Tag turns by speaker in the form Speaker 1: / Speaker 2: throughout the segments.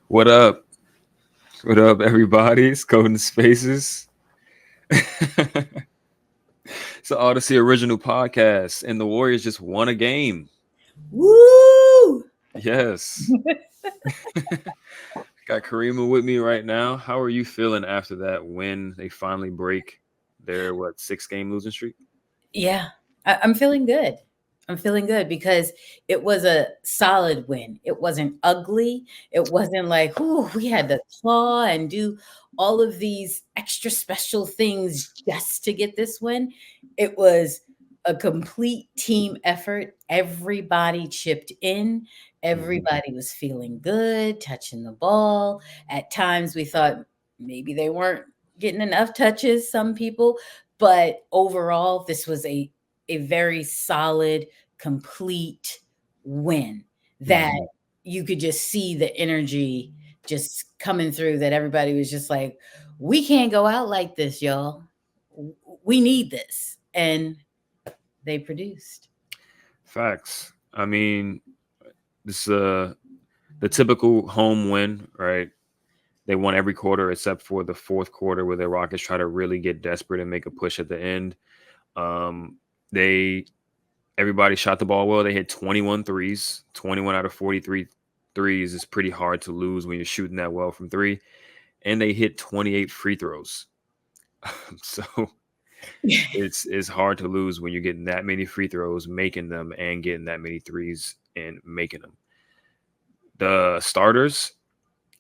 Speaker 1: What up? What up, everybody? It's Coding Spaces. It's the Odyssey original podcast, and the Warriors just won a game.
Speaker 2: Woo!
Speaker 1: Yes. Got Kariemah with me right now. How are you feeling after that win? They finally break their, 6-game losing streak?
Speaker 2: Yeah, I'm feeling good. I'm feeling good because it was a solid win. It wasn't ugly. It wasn't like, ooh, we had to claw and do all of these extra special things just to get this win. It was a complete team effort. Everybody chipped in. Everybody was feeling good, touching the ball. At times we thought maybe they weren't getting enough touches, some people, but overall this was a very solid, complete win that
Speaker 1: Mhm.
Speaker 2: you could just see the energy just coming through, that everybody was just like, we can't go out like this, y'all. We need this. And they produced.
Speaker 1: Facts. I mean, this the typical home win, right? They won every quarter except for the fourth quarter where the Rockets try to really get desperate and make a push at the end. Um, they Everybody shot the ball well. They hit 21 threes. 21 out of 43 threes is pretty hard to lose when you're shooting that well from three. And they hit 28 free throws. So it's hard to lose when you're getting that many free throws, making them, and getting that many threes and making them. The starters,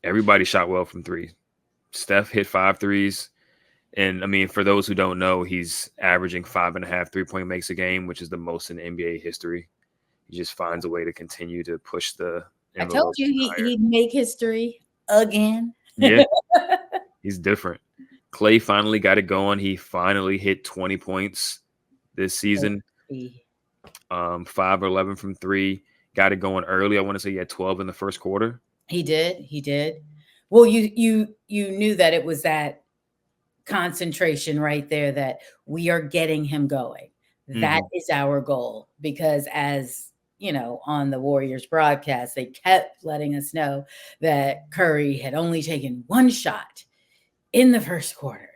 Speaker 1: everybody shot well from three. Steph hit 5 threes. And I mean, for those who don't know, he's averaging 5.5 3-point makes a game, which is the most in NBA history. He just finds a way to continue to push the
Speaker 2: I told
Speaker 1: envelope
Speaker 2: you
Speaker 1: higher.
Speaker 2: he'd make history again.
Speaker 1: Yeah, he's different. Klay finally got it going. He finally hit 20 points this season. 5 or 11 from three. Got it going early. I want to say he had 12 in the first quarter.
Speaker 2: He did. He did. Well, you knew that it was that concentration right there, that we are getting him going. That
Speaker 1: Mhm.
Speaker 2: is our goal, because as you know, on the Warriors broadcast, they kept letting us know that Curry had only taken one shot in the first quarter,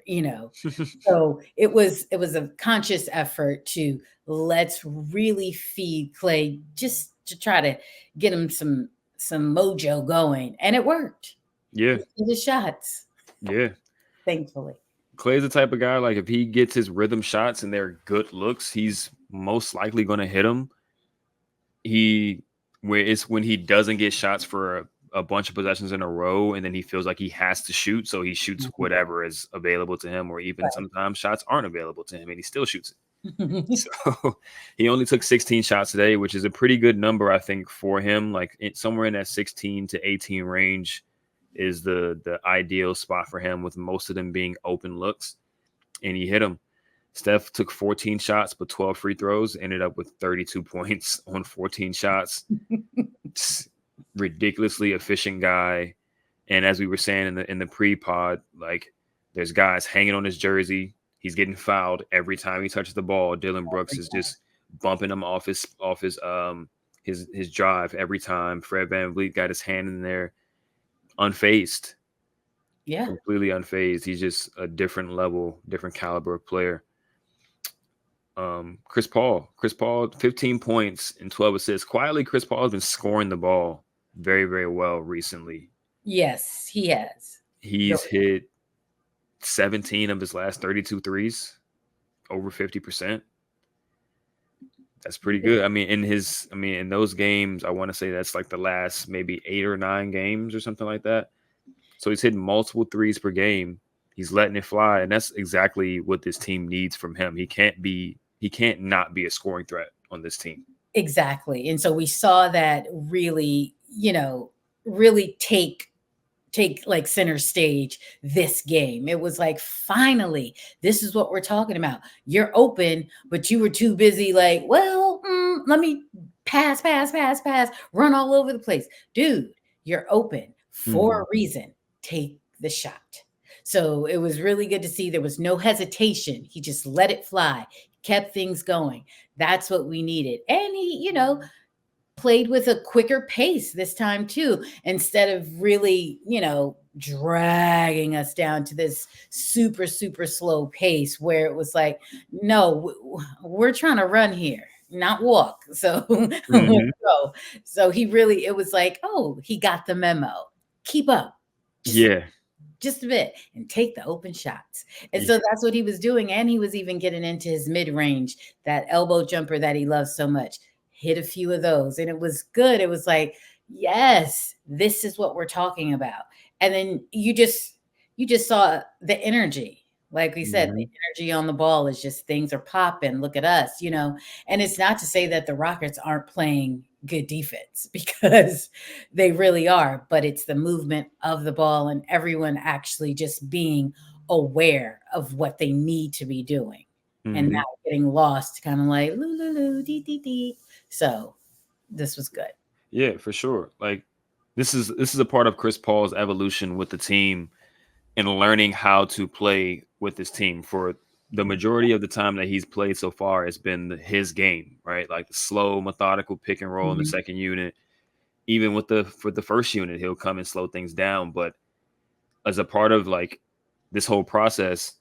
Speaker 2: So it was a conscious effort to, let's really feed Klay just to try to get him some mojo going, and it worked.
Speaker 1: Yeah,
Speaker 2: He hit his shots,
Speaker 1: yeah.
Speaker 2: thankfully.
Speaker 1: Clay's the type of guy, like, if he gets his rhythm shots and they're good looks, he's most likely going to hit them. It's when he doesn't get shots for a bunch of possessions in a row, and then he feels like he has to shoot, so he shoots
Speaker 2: Mhm.
Speaker 1: whatever is available to him, or even sometimes shots aren't available to him and he still shoots it.
Speaker 2: Right.
Speaker 1: So he only took 16 shots today, which is a pretty good number, I think, for him. Like, somewhere in that 16 to 18 range is the ideal spot for him, with most of them being open looks, and he hit them. Steph took 14 shots but 12 free throws, ended up with 32 points on 14 shots. Ridiculously efficient guy. And as we were saying in the pre-pod, like, there's guys hanging on his jersey. He's getting fouled every time he touches the ball. Dylan Brooks is just bumping him off his drive every time. Fred VanVleet got his hand in there, unfazed,
Speaker 2: Yeah.
Speaker 1: completely unfazed. He's just a different level, different caliber of player. Chris Paul, 15 points and 12 assists. Quietly, Chris Paul has been scoring the ball very, very well recently.
Speaker 2: Yes, he has.
Speaker 1: He's hit 17 of his last 32 threes, over 50%. That's pretty good. I mean, in those games, I want to say that's like the last maybe 8 or 9 games or something like that. So he's hitting multiple threes per game. He's letting it fly, and that's exactly what this team needs from him. He can't not be a scoring threat on this team.
Speaker 2: Exactly. And so we saw that really, really take like center stage this game. It was like, finally, this is what we're talking about. You're open, but you were too busy, like, well, let me pass, run all over the place. Dude, you're open for
Speaker 1: Mhm.
Speaker 2: a reason. Take the shot. So it was really good to see there was no hesitation. He just let it fly, kept things going. That's what we needed. And he, played with a quicker pace this time too, instead of really, dragging us down to this super, super slow pace where it was like, no, we're trying to run here, not walk. So let's
Speaker 1: Hmm.
Speaker 2: go. So it was like, oh, he got the memo. Keep up. Just
Speaker 1: Yeah.
Speaker 2: just a bit and take the open shots. And
Speaker 1: Yeah.
Speaker 2: so that's what he was doing. And he was even getting into his mid range, that elbow jumper that he loves so much. Hit a few of those and it was good. It was like, yes, this is what we're talking about. And then you just saw the energy. Like we said, the
Speaker 1: Hmm.
Speaker 2: energy on the ball is just things are popping. Look at us. And it's not to say that the Rockets aren't playing good defense because they really are, but it's the movement of the ball and everyone actually just being aware of what they need to be doing and
Speaker 1: Hmm.
Speaker 2: not getting lost, kind of like loo loo loo dee dee dee. So this was good.
Speaker 1: Yeah, for sure. Like this is a part of Chris Paul's evolution with the team and learning how to play with his team. For the majority of the time that he's played so far, it's been his game, right? Like the slow, methodical pick and roll in the
Speaker 2: Mhm.
Speaker 1: second unit. Even for the first unit, he'll come and slow things down. But as a part of like this whole process,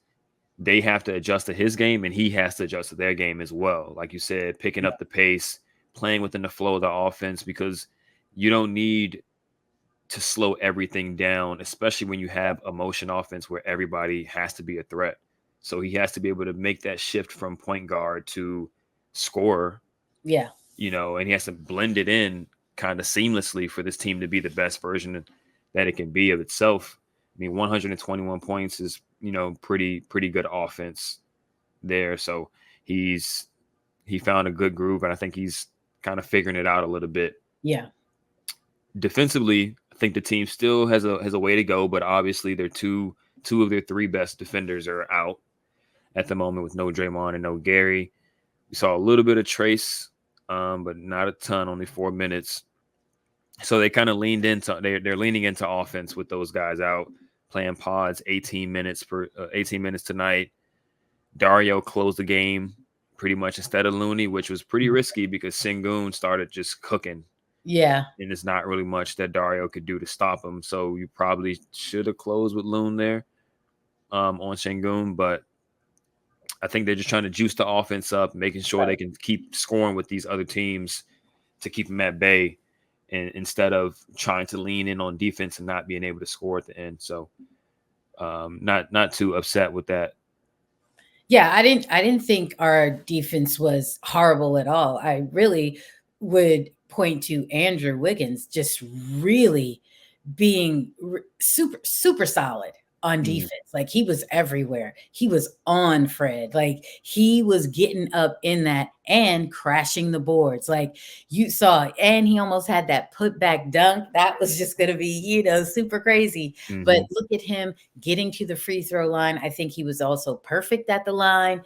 Speaker 1: they have to adjust to his game and he has to adjust to their game as well. Like you said, picking up the pace, playing within the flow of the offense, because you don't need to slow everything down, especially when you have a motion offense where everybody has to be a threat. So he has to be able to make that shift from point guard to scorer,
Speaker 2: Yeah.
Speaker 1: and he has to blend it in kind of seamlessly for this team to be the best version that it can be of itself. I mean, 121 points is, pretty good offense there. So he found a good groove, and I think he's kind of figuring it out a little bit.
Speaker 2: Yeah.
Speaker 1: Defensively, I think the team still has a way to go, but obviously their two of their three best defenders are out at the moment with no Draymond and no Gary. We saw a little bit of Trace, but not a ton, only 4 minutes. So they kind of they're leaning into offense with those guys out, playing pods 18 minutes tonight. Dario closed the game pretty much instead of Looney, which was pretty risky because Sengun started just cooking,
Speaker 2: Yeah.
Speaker 1: and it's not really much that Dario could do to stop him. So you probably should have closed with Loon there on Sengun, but I think they're just trying to juice the offense up, making sure they can keep scoring with these other teams to keep them at bay, and instead of trying to lean in on defense and not being able to score at the end. So not too upset with that.
Speaker 2: Yeah, I didn't think our defense was horrible at all. I really would point to Andrew Wiggins just really being super super solid on
Speaker 1: Mhm.
Speaker 2: defense. Like he was everywhere. He was on Fred. Like he was getting up in that and crashing the boards. Like you saw, and he almost had that put back dunk. That was just going to be, super crazy. But
Speaker 1: Mhm.
Speaker 2: look at him getting to the free throw line. I think he was also perfect at the line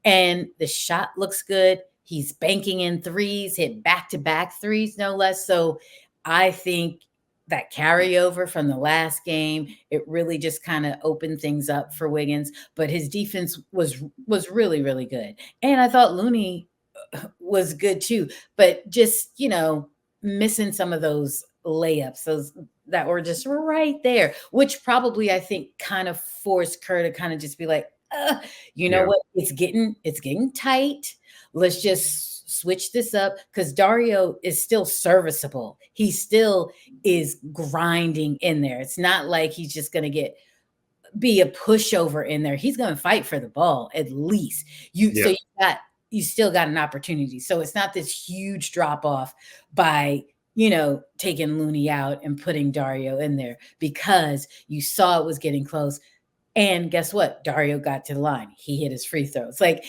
Speaker 2: and the shot looks good. He's banking in threes, hit back to back threes, no less. So I think that carryover from the last game, it really just kind of opened things up for Wiggins. But his defense was really, really good. And I thought Looney was good too, but just, missing some of those layups, those that were just right there, which probably I think kind of forced Kerr to kind of just be like, you know
Speaker 1: Yeah.
Speaker 2: what? It's getting tight. Let's just switch this up because Dario is still serviceable. He still is grinding in there. It's not like he's just gonna be a pushover in there. He's gonna fight for the ball at least. So
Speaker 1: Yeah.
Speaker 2: you still got an opportunity. So it's not this huge drop off by taking Looney out and putting Dario in there because you saw it was getting close. And guess what? Dario got to the line. He hit his free throws. Like,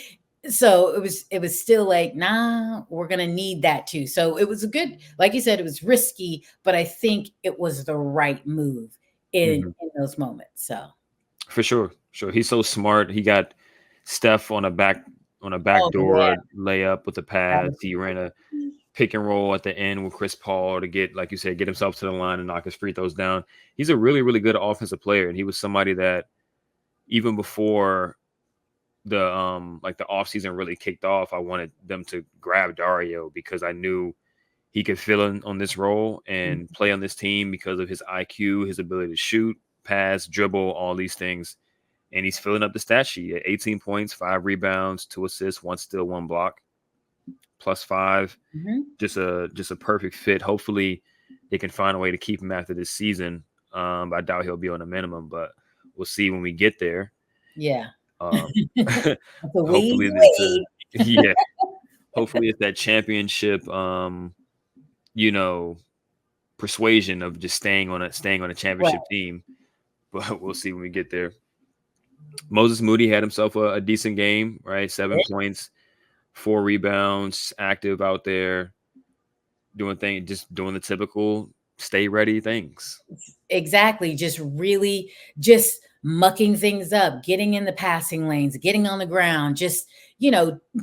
Speaker 2: so it was still like, nah, we're gonna need that too. So it was a good, like you said, it was risky, but I think it was the right move in
Speaker 1: Mhm.
Speaker 2: in those moments. So
Speaker 1: For sure. Sure. He's so smart. He got Steph on a
Speaker 2: oh yeah,
Speaker 1: backdoor layup with the
Speaker 2: that
Speaker 1: pass.
Speaker 2: was
Speaker 1: He ran a pick and roll at the end with Chris Paul to get, like you said, get himself to the line and knock his free throws down. He's a really, really good offensive player. And he was somebody that even before the offseason really kicked off, I wanted them to grab Dario because I knew he could fill in on this role and play on this team because of his IQ, his ability to shoot, pass, dribble, all these things. And he's filling up the stat sheet at 18 points, 5 rebounds, 2 assists, 1 steal, 1 block, +5.
Speaker 2: Mm-hmm.
Speaker 1: Just a perfect fit. Hopefully they can find a way to keep him after this season. I doubt he'll be on a minimum, but we'll see when we get there.
Speaker 2: Yeah.
Speaker 1: Hopefully it's yeah. Hopefully it's that championship persuasion of just staying on a championship team. But we'll see when we get there. Moses Moody had himself a decent game, right? 7 points, 4 rebounds, active out there, doing the typical stay ready things.
Speaker 2: Exactly. Just mucking things up, getting in the passing lanes, getting on the ground, just,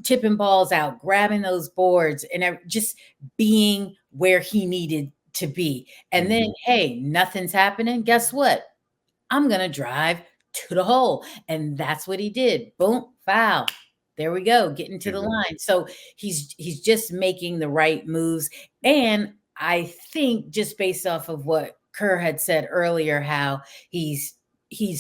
Speaker 2: tipping balls out, grabbing those boards, and just being where he needed to be. And then, hey, nothing's happening. Guess what? I'm going to drive to the hole. And that's what he did. Boom, foul. There we go, getting to the line. So he's just making the right moves. And I think just based off of what Kerr had said earlier, how he's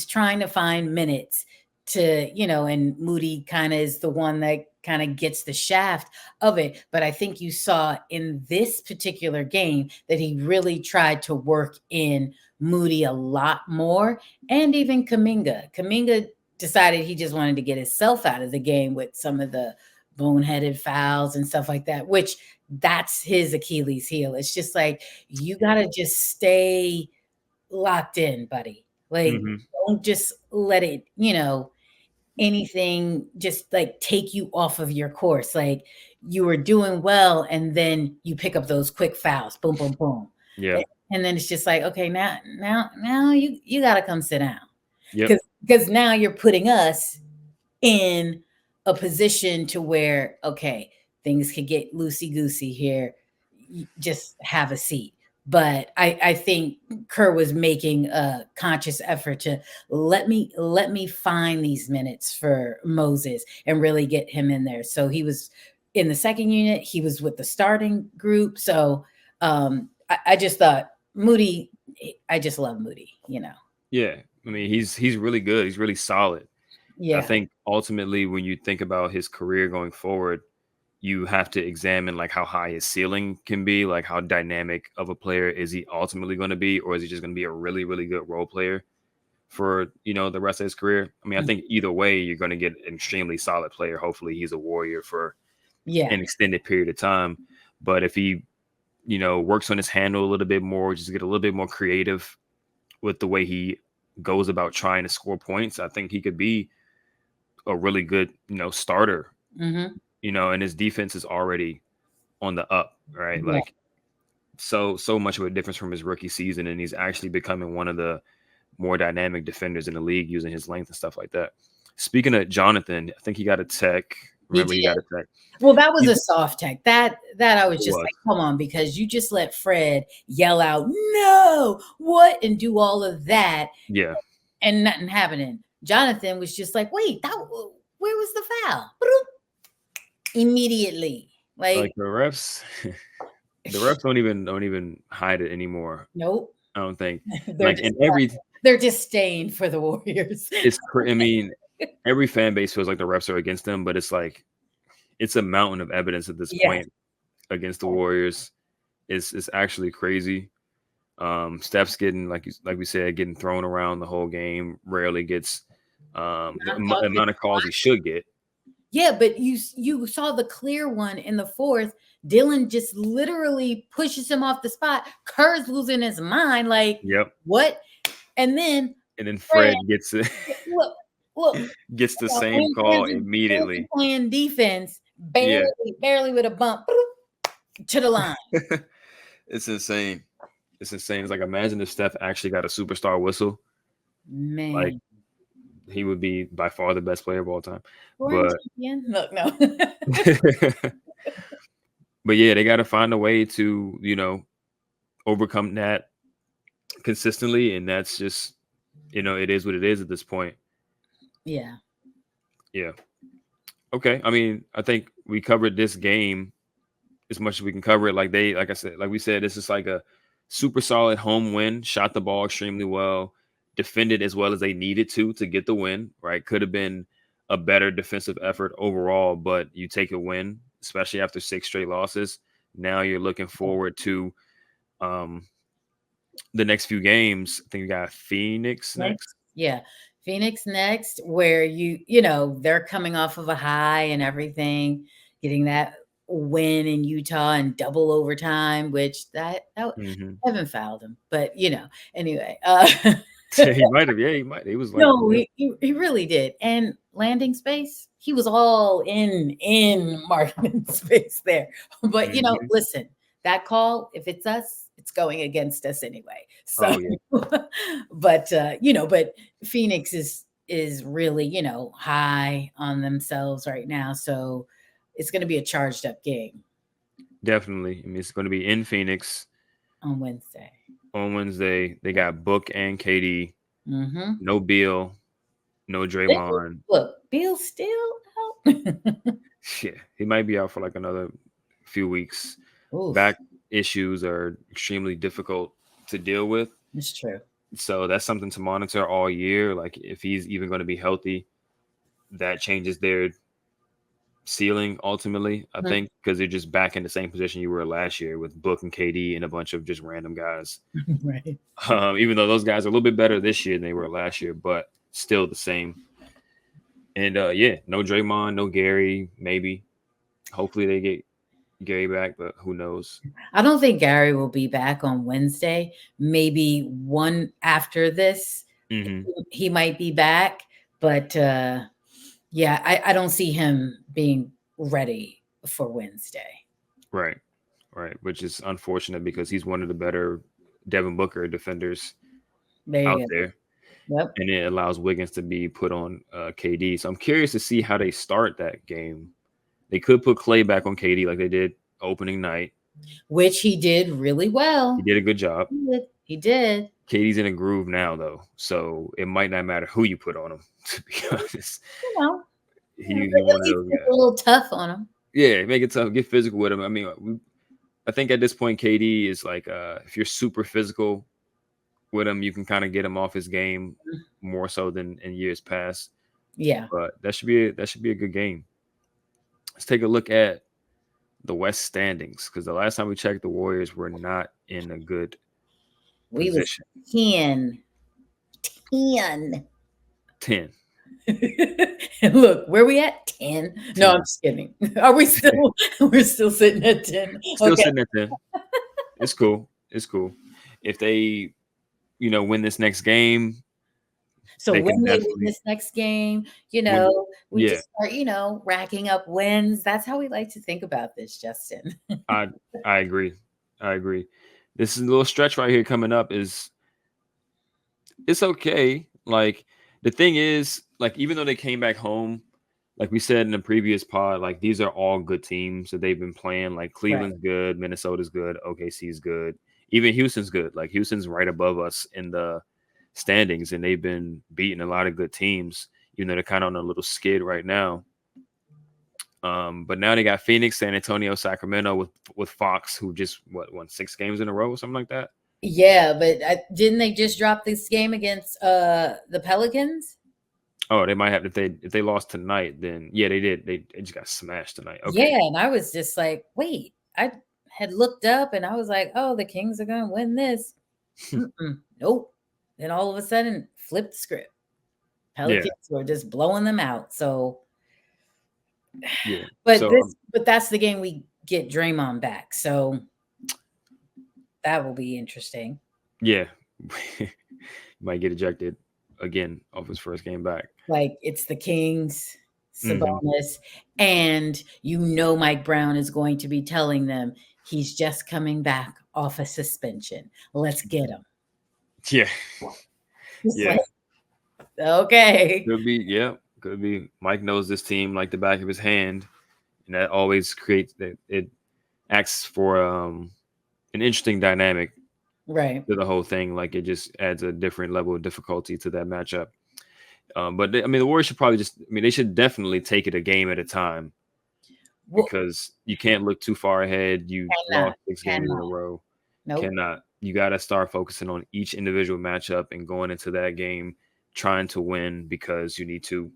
Speaker 2: trying to find minutes to, and Moody kind of is the one that kind of gets the shaft of it. But I think you saw in this particular game that he really tried to work in Moody a lot more, and even Kuminga. Kuminga decided he just wanted to get himself out of the game with some of the boneheaded fouls and stuff like that, which that's his Achilles heel. It's just like, you got to just stay locked in, buddy. Like, don't just let it, anything just like take you off of your course. Like, you were doing well, and then you pick up those quick fouls. Boom, boom, boom.
Speaker 1: Yeah.
Speaker 2: And then it's just like, okay, now you got to come sit down.
Speaker 1: Yep.
Speaker 2: Because now you're putting us in a position to where, okay, things could get loosey-goosey here. You just have a seat. But I think Kerr was making a conscious effort to let me find these minutes for Moses and really get him in there. So he was in the second unit. He was with the starting group. So I just thought Moody, I just love Moody,
Speaker 1: Yeah. I mean, he's really good. He's really solid.
Speaker 2: Yeah.
Speaker 1: I think ultimately when you think about his career going forward, you have to examine like how high his ceiling can be, like how dynamic of a player is he ultimately going to be, or is he just going to be a really, really good role player for, the rest of his career? I mean, I think either way, you're going to get an extremely solid player. Hopefully he's a Warrior for an extended period of time. But if he, works on his handle a little bit more, just get a little bit more creative with the way he goes about trying to score points, I think he could be a really good, starter. And his defense is already on the up, right?
Speaker 2: Yeah.
Speaker 1: Like so much of a difference from his rookie season, and he's actually becoming one of the more dynamic defenders in the league using his length and stuff like that. Speaking of Jonathan, I think he got a tech. Remember, he got a tech.
Speaker 2: Well, that was a soft tech. That I was just like, come on, because you just let Fred yell out, no, what, and do all of that.
Speaker 1: Yeah.
Speaker 2: And nothing happening. Jonathan was just like, wait, where was the foul? Immediately. Like
Speaker 1: the refs don't even hide it anymore.
Speaker 2: Nope.
Speaker 1: I don't think.
Speaker 2: They're just staying for the Warriors.
Speaker 1: I mean, every fan base feels like the refs are against them, but it's like it's a mountain of evidence at this point against the Warriors. It's actually crazy. Steph's getting, like we said, getting thrown around the whole game. Rarely gets the amount of calls he should get.
Speaker 2: Yeah, but you saw the clear one in the fourth. Dylan just literally pushes him off the spot. Kerr's losing his mind. Like, what? And then
Speaker 1: Fred gets it.
Speaker 2: Look,
Speaker 1: gets the same call immediately.
Speaker 2: Playing defense, barely with a bump to the line.
Speaker 1: It's insane. It's insane. It's like, imagine if Steph actually got a superstar whistle.
Speaker 2: Man.
Speaker 1: Like, he would be by far the best player of all time.
Speaker 2: Look, no.
Speaker 1: But yeah, they got to find a way to, overcome that consistently. And that's just, it is what it is at this point.
Speaker 2: Yeah.
Speaker 1: Yeah. Okay. I mean, I think we covered this game as much as we can cover it. Like I said, like we said, this is like a super solid home win. Shot the ball extremely well, defended as well as they needed to get the win. Right, could have been a better defensive effort overall, but you take a win, especially after 6 straight losses. Now you're looking forward to um, the next few games. I think we got Phoenix next.
Speaker 2: Yeah. Phoenix next, where they're coming off of a high and everything, getting that win in Utah in double overtime, which that
Speaker 1: Mm-hmm.
Speaker 2: Evan fouled him. But anyway.
Speaker 1: He might have, yeah, he might. He was like,
Speaker 2: No, he really did. And landing space, he was all in marking space there. But
Speaker 1: mm-hmm.
Speaker 2: listen, that call, if it's us, it's going against us anyway. So,
Speaker 1: Oh, yeah.
Speaker 2: but Phoenix is really high on themselves right now. So it's going to be a charged up game.
Speaker 1: Definitely. I mean, it's going to be in Phoenix
Speaker 2: on Wednesday.
Speaker 1: On Wednesday, they got Book and KD.
Speaker 2: Mm-hmm.
Speaker 1: No Beal, no Draymond.
Speaker 2: Look, Beal's still out.
Speaker 1: Yeah, he might be out for like another few weeks.
Speaker 2: Oof.
Speaker 1: Back issues are extremely difficult to deal with.
Speaker 2: It's true.
Speaker 1: So that's something to monitor all year. Like if he's even going to be healthy, that changes their ceiling ultimately, I think, because they're just back in the same position you were last year with Book and KD and a bunch of just random guys.
Speaker 2: Right.
Speaker 1: Even though those guys are a little bit better this year than they were last year, but still the same. And no Draymond, no Gary, maybe. Hopefully they get Gary back, but who knows?
Speaker 2: I don't think Gary will be back on Wednesday. Maybe one after this, he might be back. But I don't see him being ready for Wednesday.
Speaker 1: Right. Which is unfortunate because he's one of the better Devin Booker defenders out there.
Speaker 2: Yep.
Speaker 1: And it allows Wiggins to be put on KD. So I'm curious to see how they start that game. They could put Klay back on KD like they did opening night.
Speaker 2: Which he did really well.
Speaker 1: He did a good job.
Speaker 2: He did.
Speaker 1: KD's in a groove now, though. So it might not matter who you put on him, to be honest. He's one of those guys.
Speaker 2: A little tough on him.
Speaker 1: Yeah, make it tough. Get physical with him. I mean, I think at this point, KD is like, if you're super physical with him, you can kind of get him off his game more so than in years past.
Speaker 2: Yeah.
Speaker 1: But that should be a good game. Let's take a look at the West standings, because the last time we checked, the Warriors were not in a good position.
Speaker 2: We was 10. And look, where we at? 10. 10. No, I'm just kidding. Are we still? We're still sitting at 10.
Speaker 1: Still sitting at 10. It's cool. If they, win this next game.
Speaker 2: So when they win this next game, we just start, racking up wins. That's how we like to think about this, Justin.
Speaker 1: I agree. This is a little stretch right here coming up. It's okay. Like the thing is, like even though they came back home, like we said in the previous pod, like these are all good teams that they've been playing. Like Cleveland's good, Minnesota's good, OKC's good, even Houston's good. Like Houston's right above us in the standings, and they've been beating a lot of good teams, even though they're kind of on a little skid right now. But now they got Phoenix, San Antonio, Sacramento with Fox, who just won 6 games in a row or something like that.
Speaker 2: Yeah, but didn't they just drop this game against the Pelicans?
Speaker 1: Oh, they might have. If they lost tonight, then yeah, they did. They just got smashed tonight. Okay.
Speaker 2: Yeah, and I was just like, wait, I had looked up and I was like, oh, the Kings are going to win this. Nope. Then all of a sudden, flip the script. Pelicans were just blowing them out. So, but that's the game we get Draymond back. So that will be interesting.
Speaker 1: Yeah, might get ejected again off his first game back.
Speaker 2: Like it's the Kings, Sabonis, and Mike Brown is going to be telling them he's just coming back off a suspension. Let's get him.
Speaker 1: Yeah.
Speaker 2: Like, okay.
Speaker 1: Could be. Mike knows this team like the back of his hand, and that always creates that. It acts for an interesting dynamic,
Speaker 2: right,
Speaker 1: to the whole thing. Like it just adds a different level of difficulty to that matchup. But the Warriors should probably they should definitely take it a game at a time.
Speaker 2: Well,
Speaker 1: because you can't look too far ahead. You
Speaker 2: cannot,
Speaker 1: lost 6 games in a
Speaker 2: cannot.
Speaker 1: row.
Speaker 2: Nope.
Speaker 1: Cannot. You got to start focusing on each individual matchup and going into that game trying to win because you need to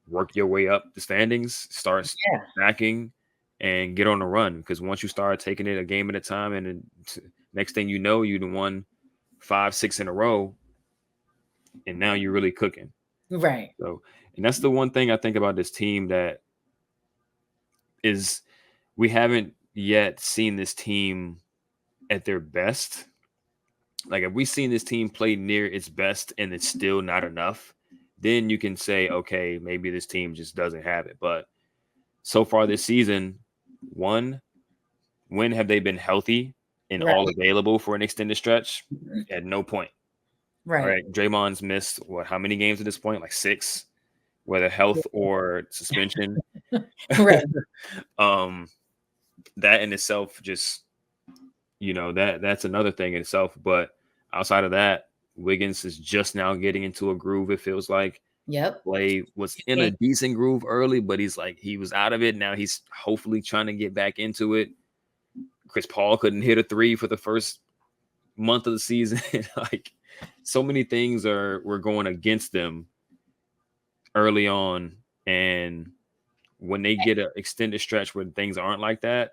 Speaker 1: work your way up the standings, start
Speaker 2: Yeah.
Speaker 1: stacking, and get on a run. Because once you start taking it a game at a time, and then next thing you know, you done won 5, 6 in a row, and now you're really cooking.
Speaker 2: Right.
Speaker 1: So, and that's the one thing I think about this team that is we haven't yet seen this team at their best. Like if we've seen this team play near its best and it's still not enough, then you can say, okay, maybe this team just doesn't have it. But so far this season, one, when have they been healthy and
Speaker 2: Right.
Speaker 1: all available for an extended stretch? At no point. All
Speaker 2: Right.
Speaker 1: right. Draymond's missed what, how many games at this point? Like 6, whether health or suspension.
Speaker 2: Right.
Speaker 1: um, that in itself just, that's another thing in itself. But outside of that, Wiggins is just now getting into a groove, it feels like.
Speaker 2: Yep.
Speaker 1: Klay was in a
Speaker 2: Okay.
Speaker 1: decent groove early, but he was out of it. Now he's hopefully trying to get back into it. Chris Paul couldn't hit a 3 for the first month of the season. Like so many things were going against them early on. And when they get an extended stretch where things aren't like that,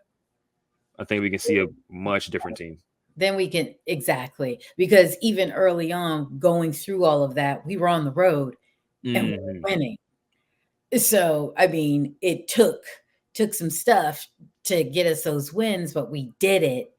Speaker 1: I think we can see a much different team.
Speaker 2: Then we can exactly, because even early on going through all of that, we were on the road and we
Speaker 1: Hmm.
Speaker 2: were winning. So, I mean, it took some stuff to get us those wins, but we did it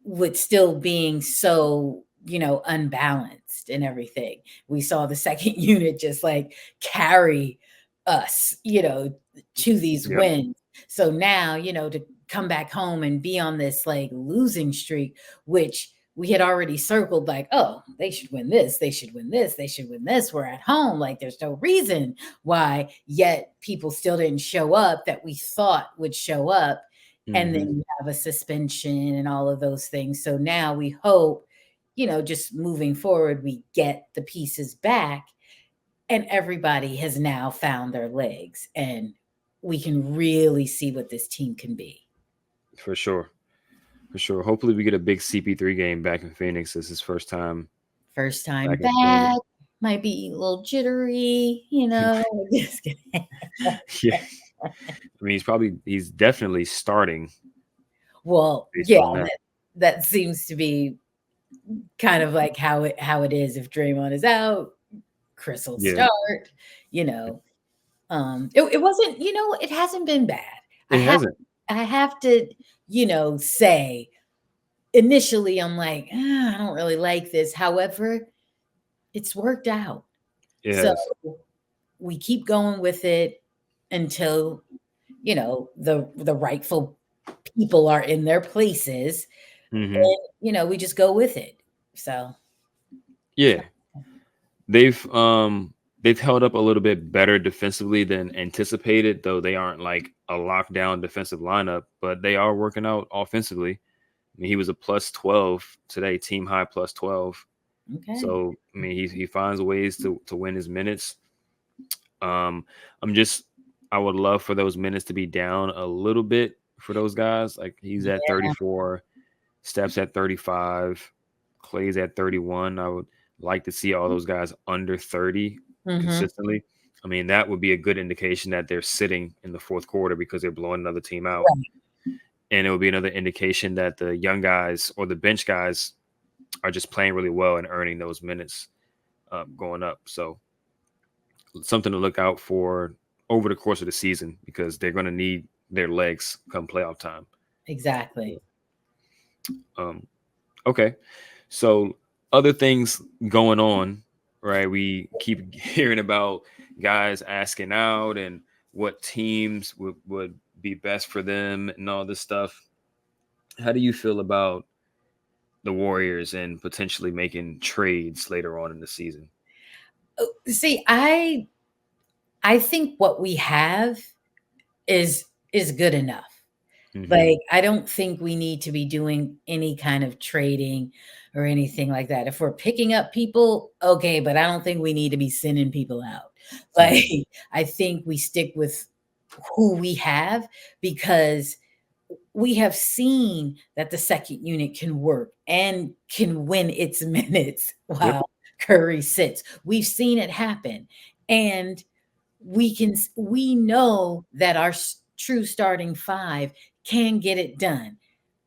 Speaker 2: with still being so, unbalanced and everything. We saw the second unit just like carry us, to these
Speaker 1: Yep.
Speaker 2: wins. So now, to come back home and be on this like losing streak, which we had already circled like, oh, they should win this, they should win this, they should win this. We're at home. Like there's no reason why, yet people still didn't show up that we thought would show up. And then
Speaker 1: Hmm.
Speaker 2: you have a suspension and all of those things. So now we hope, just moving forward, we get the pieces back and everybody has now found their legs and we can really see what this team can be.
Speaker 1: For sure. For sure. Hopefully we get a big CP3 game back in Phoenix. This is his first time
Speaker 2: First time
Speaker 1: back in Phoenix.
Speaker 2: back, might be a little jittery. Just kidding.
Speaker 1: Yeah. I mean, he's definitely starting
Speaker 2: Well,
Speaker 1: based
Speaker 2: yeah,
Speaker 1: on that.
Speaker 2: that seems to be kind of like how it is. If Draymond is out, Chris will
Speaker 1: Yeah.
Speaker 2: start, you know. It wasn't, it hasn't been bad. I
Speaker 1: It
Speaker 2: have
Speaker 1: hasn't.
Speaker 2: I have to, say initially I'm like, I don't really like this. However, it's worked out.
Speaker 1: It
Speaker 2: So
Speaker 1: has.
Speaker 2: we keep going with it until, the rightful people are in their places.
Speaker 1: Hmm.
Speaker 2: And, we just go with it. So
Speaker 1: Yeah. They've held up a little bit better defensively than anticipated, though they aren't like a lockdown defensive lineup, but they are working out offensively. I mean, he was a plus 12 today, team high plus 12.
Speaker 2: okay.
Speaker 1: So I mean, he finds ways to win his minutes. Um, I'm just I would love for those minutes to be down a little bit for those guys. Like he's at
Speaker 2: Yeah.
Speaker 1: 34, Steph's at 35, Klay's at 31. I would like to see all those guys under 30
Speaker 2: Mhm.
Speaker 1: consistently. I mean, that would be a good indication that they're sitting in the fourth quarter because they're blowing another team out.
Speaker 2: Right.
Speaker 1: And it would be another indication that the young guys or the bench guys are just playing really well and earning those minutes going up. So something to look out for over the course of the season because they're going to need their legs come playoff time.
Speaker 2: Exactly.
Speaker 1: Um, okay. So other things going on, right? We keep hearing about guys asking out and what teams would be best for them and all this stuff. How do you feel about the Warriors and potentially making trades later on in the season?
Speaker 2: See, I think what we have is good enough.
Speaker 1: Hmm.
Speaker 2: Like, I don't think we need to be doing any kind of trading or anything like that. If we're picking up people, okay, but I don't think we need to be sending people out. Like,
Speaker 1: Hmm.
Speaker 2: I think we stick with who we have, because we have seen that the second unit can work and can win its minutes
Speaker 1: Yep.
Speaker 2: while Curry sits. We've seen it happen. And we know that our true starting five can get it done.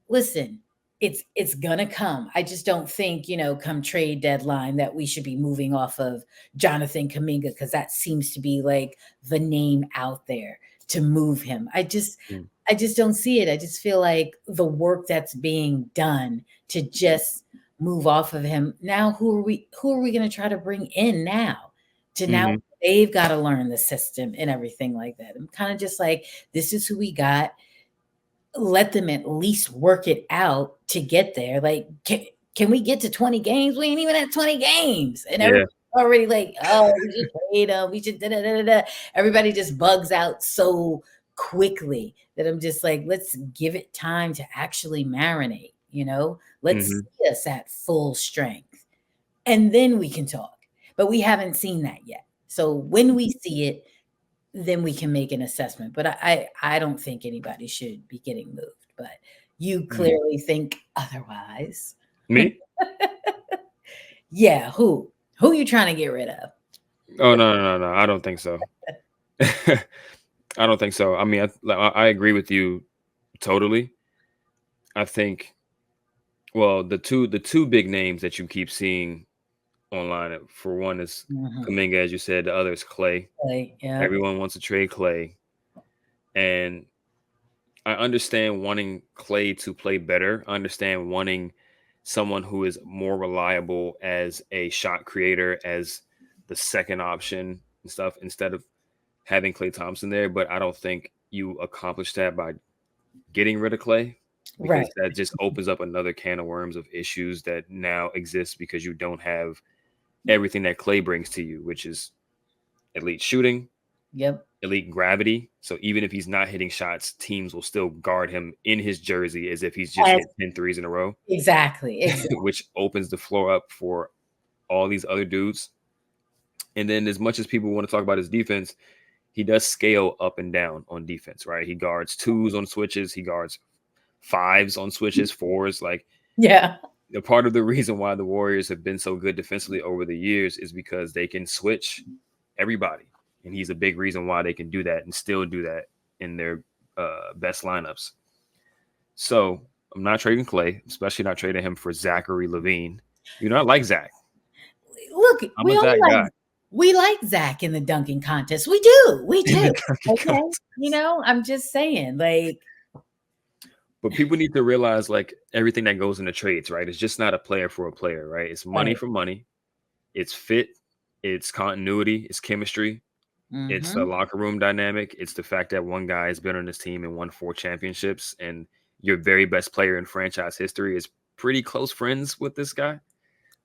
Speaker 2: Listen, it's gonna come. I just don't think, come trade deadline, that we should be moving off of Jonathan Kaminga, because that seems to be like the name out there to move him.
Speaker 1: Mm.
Speaker 2: I just don't see it. I just feel like the work that's being done to just move off of him. Now who are we going to try to bring in now? To now
Speaker 1: Hmm.
Speaker 2: they've got to learn the system and everything like that. I'm kind of just like, this is who we got. Let them at least work it out to get there. Like, can we get to 20 games? We ain't even at 20 games. And
Speaker 1: Yeah.
Speaker 2: everybody already like, oh, we should trade them. We should da da da da. Everybody just bugs out so quickly that I'm just like, let's give it time to actually marinate, Let's
Speaker 1: Hmm.
Speaker 2: see us at full strength. And then we can talk. But we haven't seen that yet. So when we see it, then we can make an assessment. But I don't think anybody should be getting moved. But you
Speaker 1: Mm.
Speaker 2: clearly think otherwise.
Speaker 1: Me?
Speaker 2: Yeah, who? Who you trying to get rid of?
Speaker 1: Oh, no. I don't think so. I don't think so. I mean, I agree with you totally. I think, well, the two big names that you keep seeing online, for one is
Speaker 2: Mhm.
Speaker 1: Kaminga, as you said. The other is Klay.
Speaker 2: Like, yeah.
Speaker 1: Everyone wants to trade Klay, and I understand wanting Klay to play better. I understand wanting someone who is more reliable as a shot creator, as the second option and stuff, instead of having Klay Thompson there. But I don't think you accomplish that by getting rid of Klay, because
Speaker 2: Right.
Speaker 1: that just opens up another can of worms of issues that now exist because you don't have everything that Klay brings to you, which is elite shooting,
Speaker 2: Yep.
Speaker 1: elite gravity. So even if he's not hitting shots, teams will still guard him in his jersey as if he's just
Speaker 2: As
Speaker 1: hit 10 threes in a row,
Speaker 2: exactly. Exactly.
Speaker 1: which opens the floor up for all these other dudes. And then, as much as people want to talk about his defense, he does scale up and down on defense, right? He guards twos on switches, he guards fives on switches, fours. Like,
Speaker 2: Yeah.
Speaker 1: a part of the reason why the Warriors have been so good defensively over the years is because they can switch everybody. And he's a big reason why they can do that and still do that in their best lineups. So I'm not trading Klay, especially not trading him for Zachary LaVine. I like Zach.
Speaker 2: Look,
Speaker 1: I'm a Zach guy.
Speaker 2: we like Zach in the dunking contest. We do. We
Speaker 1: In the
Speaker 2: do.
Speaker 1: dunking
Speaker 2: Okay.
Speaker 1: contest.
Speaker 2: I'm just saying, like,
Speaker 1: But people need to realize, like, everything that goes into trades, right? It's just not a player for a player, right? It's money
Speaker 2: right.
Speaker 1: for money. It's fit. It's continuity. It's chemistry. It's a
Speaker 2: Mm-hmm.
Speaker 1: locker room dynamic. It's the fact that one guy has been on this team and won 4 championships, and your very best player in franchise history is pretty close friends with this guy.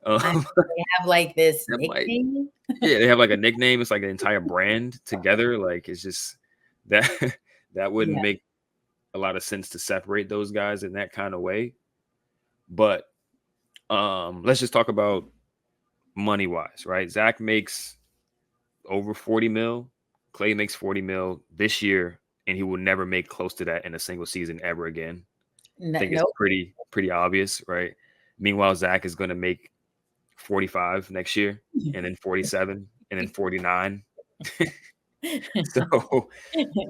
Speaker 2: I
Speaker 1: Um,
Speaker 2: they have like this
Speaker 1: that might,
Speaker 2: nickname.
Speaker 1: yeah, they have like a nickname. It's like an entire brand together. Like, it's just that that wouldn't
Speaker 2: Yeah.
Speaker 1: make a lot of sense to separate those guys in that kind of way. But let's just talk about money wise, right? Zach makes over 40 mil. Klay makes 40 mil this year, and he will never make close to that in a single season ever again. I think it's
Speaker 2: Nope.
Speaker 1: pretty obvious, right? Meanwhile, Zach is going to make 45 next year, and then 47, and then 49. So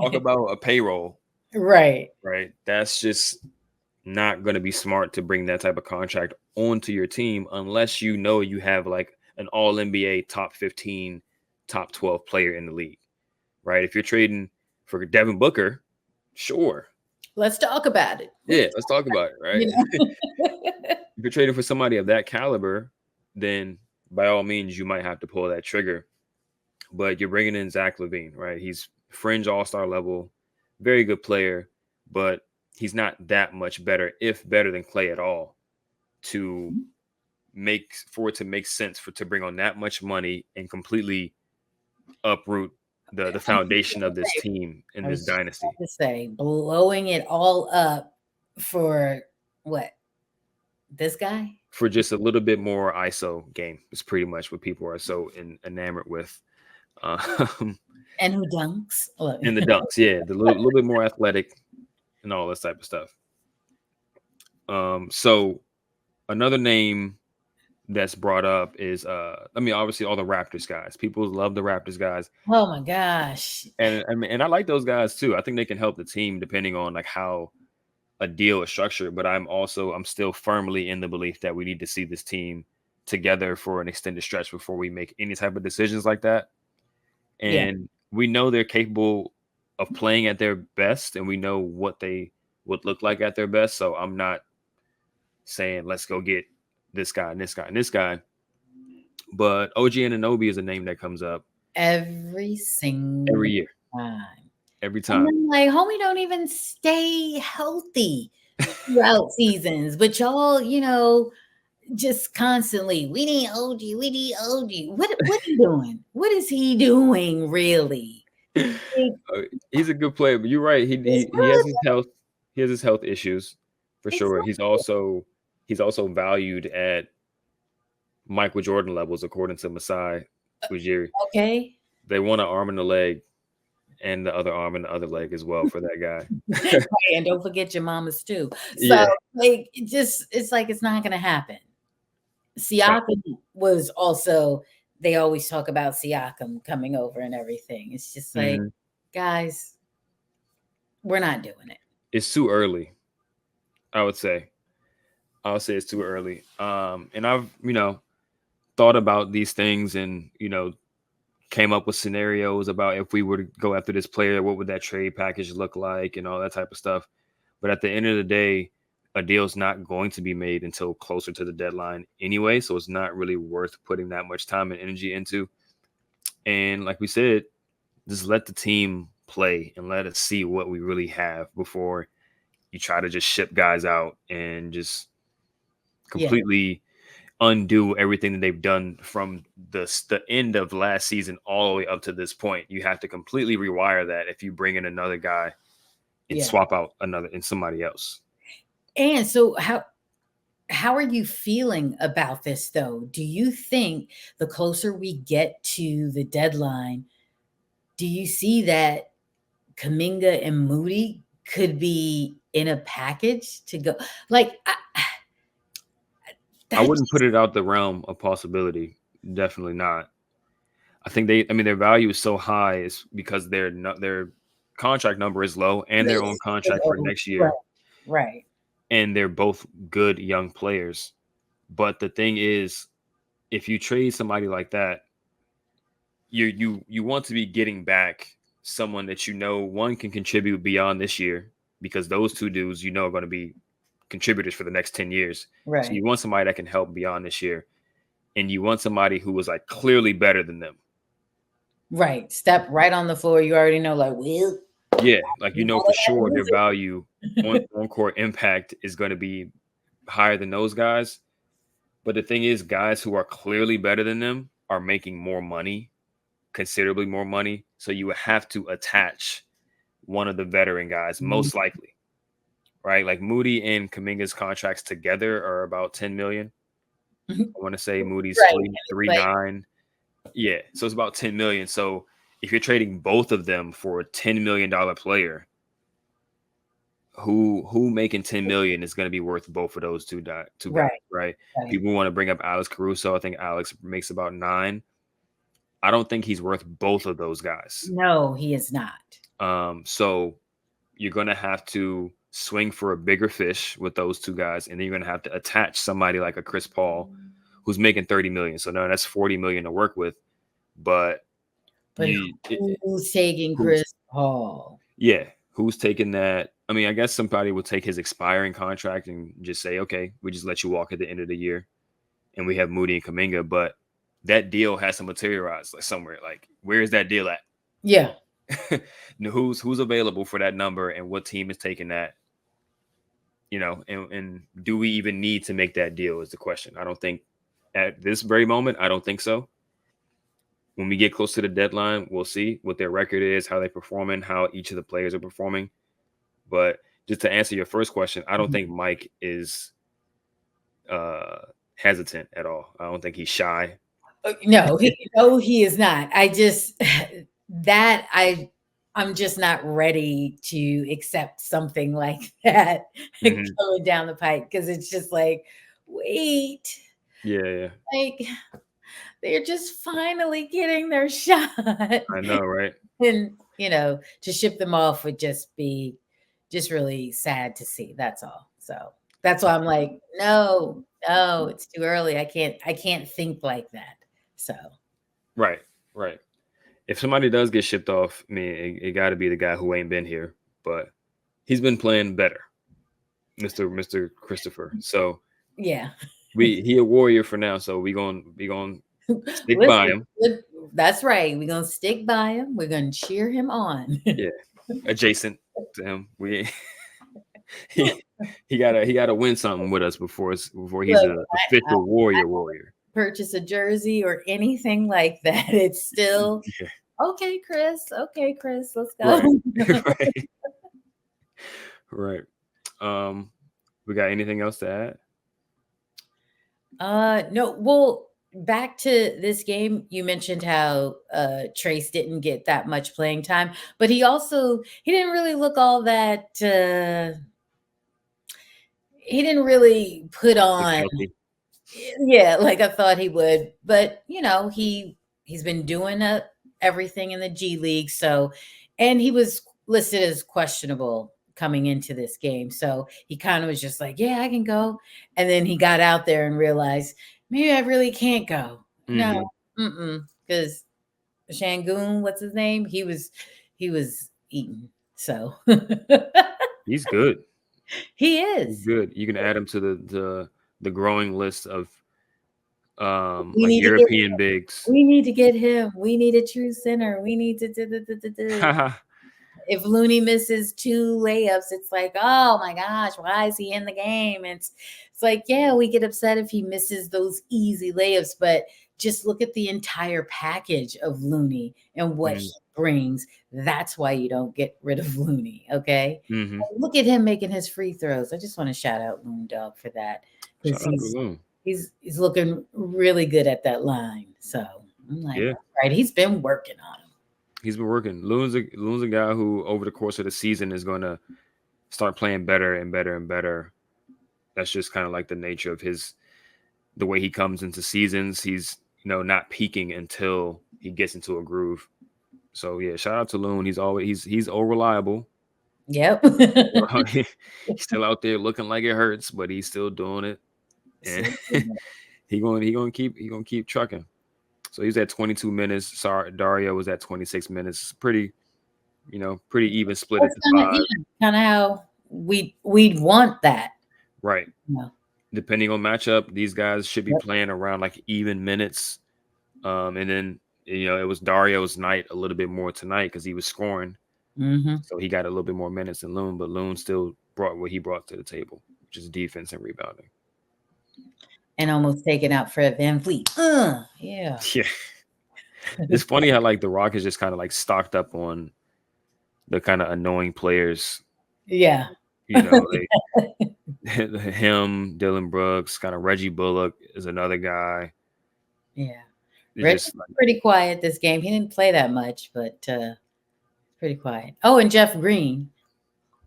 Speaker 1: talk about a payroll,
Speaker 2: Right.
Speaker 1: right? That's just not going to be smart to bring that type of contract onto your team unless you know you have like an all NBA top 15, top 12 player in the league, right? If you're trading for Devin Booker, sure.
Speaker 2: Let's talk about it.
Speaker 1: Yeah, let's talk about it, right?
Speaker 2: You know?
Speaker 1: If you're trading for somebody of that caliber, then by all means, you might have to pull that trigger. But you're bringing in Zach LaVine, right? He's fringe all-star level, very good player, but he's not that much better, if better than Klay at all, to for it to make sense to bring on that much money and completely uproot the foundation of this team in
Speaker 2: I
Speaker 1: this
Speaker 2: was just
Speaker 1: dynasty
Speaker 2: about to say, blowing it all up for what? This guy?
Speaker 1: for just a little bit more ISO game. Is pretty much what people are so enamored with. Um,
Speaker 2: And who dunks? Look.
Speaker 1: And the dunks, yeah, the little bit more athletic and all this type of stuff. So another name that's brought up is obviously all the Raptors guys. People love the Raptors guys.
Speaker 2: Oh my gosh.
Speaker 1: And I like those guys too. I think they can help the team depending on like how a deal is structured. But I'm still firmly in the belief that we need to see this team together for an extended stretch before we make any type of decisions like that.
Speaker 2: Yeah.
Speaker 1: And we know they're capable of playing at their best, and we know what they would look like at their best. So I'm not saying let's go get this guy and this guy and this guy. But OG Anunoby is a name that comes up
Speaker 2: Every single
Speaker 1: every year,
Speaker 2: time.
Speaker 1: every
Speaker 2: And
Speaker 1: time.
Speaker 2: I'm like, homie don't even stay healthy throughout seasons. But y'all, just constantly, we need OG, we need OG. What are you doing? What is he doing really?
Speaker 1: He's a good player, but you're right. He has his health. He has his health issues for sure.
Speaker 2: Exactly.
Speaker 1: He's also valued at Michael Jordan levels, according to Masai Ujiri.
Speaker 2: Okay.
Speaker 1: They want an arm and a leg, and the other arm and the other leg as well for that guy.
Speaker 2: Right, and don't forget your mamas too. So
Speaker 1: Yeah,
Speaker 2: like it's like it's not gonna happen. Siakam was also, they always talk about Siakam coming over and everything. It's just like,
Speaker 1: Mhm.
Speaker 2: guys, we're not doing it.
Speaker 1: It's too early. I would say. I would say it's too early. And I've thought about these things, and came up with scenarios about if we were to go after this player, what would that trade package look like, and all that type of stuff. But at the end of the day, a deal's not going to be made until closer to the deadline anyway, so it's not really worth putting that much time and energy into. And like we said, just let the team play and let us see what we really have before you try to just ship guys out and just
Speaker 2: Yeah.
Speaker 1: completely undo everything that they've done from the end of last season all the way up to this point. You have to completely rewire that if you bring in another guy and
Speaker 2: Yeah.
Speaker 1: swap out somebody else.
Speaker 2: And so how are you feeling about this though? Do you think the closer we get to the deadline, do you see that Kaminga and Moody could be in a package to go? Like
Speaker 1: I
Speaker 2: that
Speaker 1: wouldn't put it out the realm of possibility. Definitely not. I think their value is so high is because their contract number is low and their own contract for next
Speaker 2: right,
Speaker 1: year,
Speaker 2: right,
Speaker 1: and they're both good young players. But the thing is, if you trade somebody like that, you want to be getting back someone that one can contribute beyond this year, because those two dudes are going to be contributors for the next 10 years. So
Speaker 2: right,
Speaker 1: you want somebody that can help beyond this year, and you want somebody who was like clearly better than them.
Speaker 2: right. Step right on the floor. You already know, like, well,
Speaker 1: Yeah, like for sure their value on court impact is going to be higher than those guys. But the thing is, guys who are clearly better than them are making more money, considerably more money. So you would have to attach one of the veteran guys, most likely, right? Like Moody and Kaminga's contracts together are about 10 million. I want to say Moody's
Speaker 2: right.
Speaker 1: 3.9. Yeah, so it's about 10 million. So if you're trading both of them for a $10 million player, who making 10 million is going to be worth both of those two guys,
Speaker 2: Right,
Speaker 1: right?
Speaker 2: right.
Speaker 1: People want to bring up Alex Caruso. I think Alex makes about 9. I don't think he's worth both of those guys.
Speaker 2: No, he is not.
Speaker 1: So you're going to have to swing for a bigger fish with those two guys, and then you're going to have to attach somebody like a Chris Paul who's making 30 million. So now that's 40 million to work with. But
Speaker 2: who's taking Chris Paul?
Speaker 1: Yeah, who's taking that? I mean, I guess somebody will take his expiring contract and just say, okay, we just let you walk at the end of the year, and we have Moody and Kaminga. But that deal has to materialize like somewhere. Like, where is that deal at?
Speaker 2: Yeah.
Speaker 1: Who's available for that number, and what team is taking that? And do we even need to make that deal is the question. I don't think at this very moment, I don't think so. When we get close to the deadline, we'll see what their record is, how they're performing, how each of the players are performing. But just to answer your first question, I don't think Mike is hesitant at all. I don't think he's shy.
Speaker 2: No, he is not. I just that I'm just not ready to accept something like that
Speaker 1: Hmm.
Speaker 2: going down the pike because it's just like, wait,
Speaker 1: Yeah, yeah.
Speaker 2: like they're just finally getting their shot.
Speaker 1: I know, right?
Speaker 2: And, to ship them off would just be just really sad to see. That's all. So that's why I'm like, no, no, it's too early. I can't think like that. So
Speaker 1: Right, right. If somebody does get shipped off, I mean, it got to be the guy who ain't been here, but he's been playing better, Mister Christopher. So
Speaker 2: yeah.
Speaker 1: he a warrior for now. So we gonna stick by
Speaker 2: Listen,
Speaker 1: him.
Speaker 2: that's right. We're gonna stick by him. We're gonna cheer him on.
Speaker 1: Yeah, adjacent to him. We he he gotta win something with us before he's
Speaker 2: Look,
Speaker 1: a
Speaker 2: I
Speaker 1: official warrior.
Speaker 2: purchase a jersey or anything like that. It's still
Speaker 1: Yeah,
Speaker 2: okay, Chris. Okay, Chris, let's go.
Speaker 1: right, right, right. Um, we got anything else to add?
Speaker 2: No, well, back to this game, you mentioned how Trace didn't get that much playing time, but he didn't really look all that he didn't really put
Speaker 1: Like
Speaker 2: on,
Speaker 1: healthy.
Speaker 2: yeah, like I thought he would. But he's been doing everything in the G League, so, and he was listed as questionable coming into this game, so he kind of was just like, yeah, I can go, and then he got out there and realized maybe I really can't go. No,
Speaker 1: Hmm.
Speaker 2: because Shangoon, what's his name? He was eating, so
Speaker 1: He's good.
Speaker 2: he
Speaker 1: He's
Speaker 2: is.
Speaker 1: good. You can add him to the growing list of
Speaker 2: We
Speaker 1: like
Speaker 2: need to get
Speaker 1: European bigs.
Speaker 2: We need to get him. We need a true center. We need to do. If Looney misses two layups, it's like, oh my gosh, why is he in the game? It's like, yeah, we get upset if he misses those easy layups, but just look at the entire package of Looney and what he brings. That's why you don't get rid of Looney. Okay.
Speaker 1: Mm-hmm.
Speaker 2: And look at him making his free throws. I just want to shout out Loon Dog for that because
Speaker 1: Shout out to Loon.
Speaker 2: he's looking really good at that line. So I'm like,
Speaker 1: Yeah,
Speaker 2: right, he's been working on him.
Speaker 1: he's been working. Loon's a guy who over the course of the season is going to start playing better and better and better. That's just kind of like the nature of the way he comes into seasons. He's not peaking until he gets into a groove. So yeah, shout out to Loon. He's all reliable.
Speaker 2: Yep.
Speaker 1: He's still out there looking like it hurts, but he's still doing it, and he gonna keep trucking. So he's at 22 minutes. Sorry, Dario was at 26 minutes. Pretty even split at
Speaker 2: That's
Speaker 1: the
Speaker 2: kind of,
Speaker 1: five.
Speaker 2: kind of how we'd want that.
Speaker 1: Right.
Speaker 2: Yeah.
Speaker 1: Depending on matchup, these guys should be
Speaker 2: Yep.
Speaker 1: playing around like even minutes. And then it was Dario's night a little bit more tonight because he was scoring,
Speaker 2: Hmm.
Speaker 1: so he got a little bit more minutes than Loon. But Loon still brought what he brought to the table, which is defense and rebounding.
Speaker 2: And almost taken out Fred VanVleet. Yeah.
Speaker 1: Yeah, it's funny how like the Rockets just kind of like stocked up on the kind of annoying players.
Speaker 2: Yeah.
Speaker 1: Like him, Dylan Brooks, kind of Reggie Bullock is another guy.
Speaker 2: Yeah.
Speaker 1: It's
Speaker 2: Reggie's
Speaker 1: just like
Speaker 2: pretty quiet this game. He didn't play that much, but pretty quiet. Oh, and Jeff Green.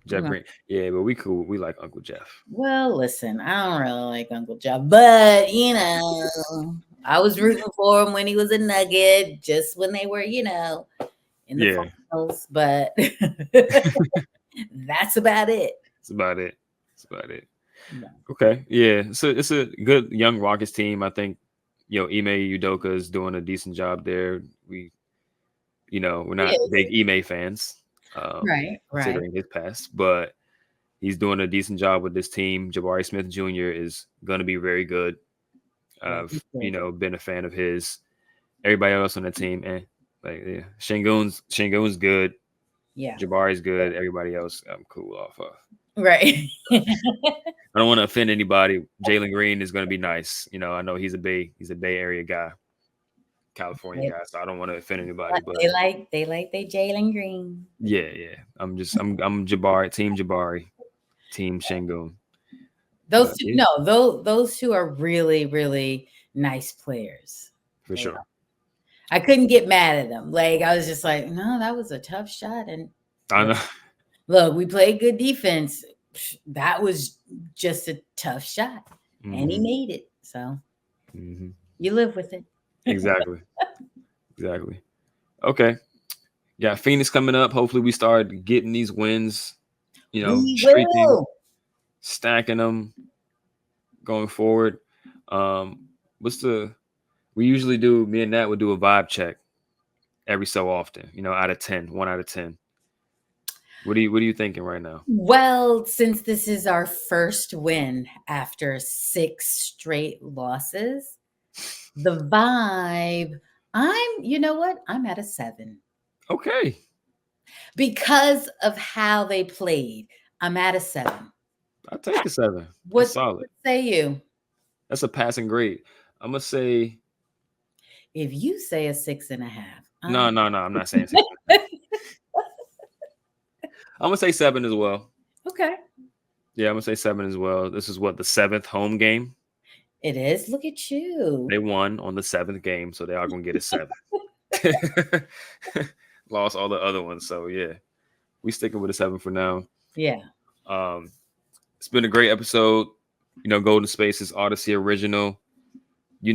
Speaker 1: Jeff Green. Yeah, but we cool. We like Uncle Jeff.
Speaker 2: Well, listen, I don't really like Uncle Jeff, but I was rooting for him when he was a Nugget, just when they were, in the
Speaker 1: Yeah,
Speaker 2: finals. But that's about it.
Speaker 1: that's about it. That's about it.
Speaker 2: No.
Speaker 1: Okay. Yeah. So it's a good young Rockets team. I think, Ime Udoka is doing a decent job there. We're not
Speaker 2: Yes.
Speaker 1: big Ime fans,
Speaker 2: Right.
Speaker 1: considering his past, but he's doing a decent job with this team. Jabari Smith Jr. is going to be very good.
Speaker 2: Yeah,
Speaker 1: I've,
Speaker 2: he's good.
Speaker 1: been a fan of his. Everybody else on the team, like, yeah, Shangoon's good.
Speaker 2: Yeah.
Speaker 1: Jabari's good. Everybody else, I'm cool off of.
Speaker 2: Right.
Speaker 1: I don't want to offend anybody. Jalen Green is going to be nice. I know he's a Bay Area guy, California guy. So I don't want to offend anybody. But
Speaker 2: They like they Jalen Green.
Speaker 1: yeah. I'm Jabari, Team Jabari, Team Shangoon.
Speaker 2: Those
Speaker 1: But
Speaker 2: two,
Speaker 1: yeah,
Speaker 2: no, those two are really, really nice players.
Speaker 1: for
Speaker 2: They
Speaker 1: sure.
Speaker 2: are. I couldn't get mad at them. Like, I was just like, no, that was a tough shot. And
Speaker 1: I know.
Speaker 2: look, we played good defense. That was just a tough shot. And he
Speaker 1: Mhm.
Speaker 2: made it. So
Speaker 1: Mhm.
Speaker 2: you live with it.
Speaker 1: Exactly. Exactly. Okay. Yeah, Phoenix coming up. Hopefully, we start getting these wins.
Speaker 2: We
Speaker 1: Streaking,
Speaker 2: will.
Speaker 1: stacking them, going forward. What's the? We usually do. Me and Nat would do a vibe check every so often. Out of 10, 1 out of 10. What are you thinking right now?
Speaker 2: Well, since this is our first win after 6 straight losses, the vibe, you know what? I'm at a 7
Speaker 1: Okay,
Speaker 2: because of how they played. I'm at a 7.
Speaker 1: I'll take a 7. That's
Speaker 2: What
Speaker 1: solid.
Speaker 2: say you?
Speaker 1: That's a passing grade. I'm gonna say
Speaker 2: If you say a 6.5,
Speaker 1: no, no, no. I'm not saying 6.5. I'm gonna say 7 as well.
Speaker 2: okay.
Speaker 1: Yeah, I'm gonna say 7 as well. This is what, the 7th home game.
Speaker 2: It is. Look at you.
Speaker 1: They won on the 7th game, so they are gonna get a 7. Lost all the other ones, so yeah, we sticking with a 7 for now.
Speaker 2: Yeah.
Speaker 1: Um, it's been a great episode. Golden Spaces Odyssey original.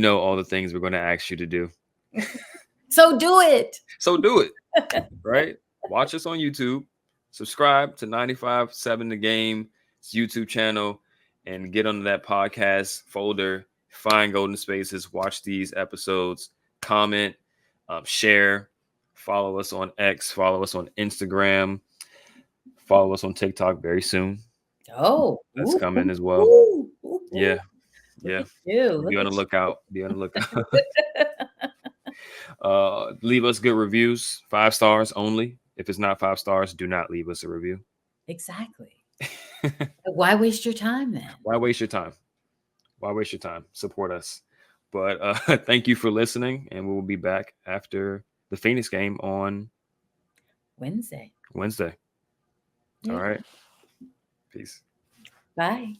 Speaker 1: All the things we're gonna ask you to do.
Speaker 2: So do it.
Speaker 1: So do it. Right? Watch us on YouTube. Subscribe to 95.7 The Game's YouTube channel and get under that podcast folder. Find Golden Spaces. Watch these episodes. Comment, share. Follow us on X. Follow us on Instagram. Follow us on TikTok very soon.
Speaker 2: Oh,
Speaker 1: That's
Speaker 2: ooh,
Speaker 1: coming as well.
Speaker 2: ooh, ooh,
Speaker 1: Yeah.
Speaker 2: look
Speaker 1: Yeah.
Speaker 2: at you. Look
Speaker 1: Be on
Speaker 2: at
Speaker 1: the lookout. Be on the lookout. Leave us good reviews. 5 stars only. If it's not 5 stars, do not leave us a review.
Speaker 2: Exactly. Why waste your time then?
Speaker 1: Why waste your time? Why waste your time? Support us. But thank you for listening, and we will be back after the Phoenix game on
Speaker 2: Wednesday.
Speaker 1: Wednesday.
Speaker 2: Yeah.
Speaker 1: All right. Peace.
Speaker 2: Bye.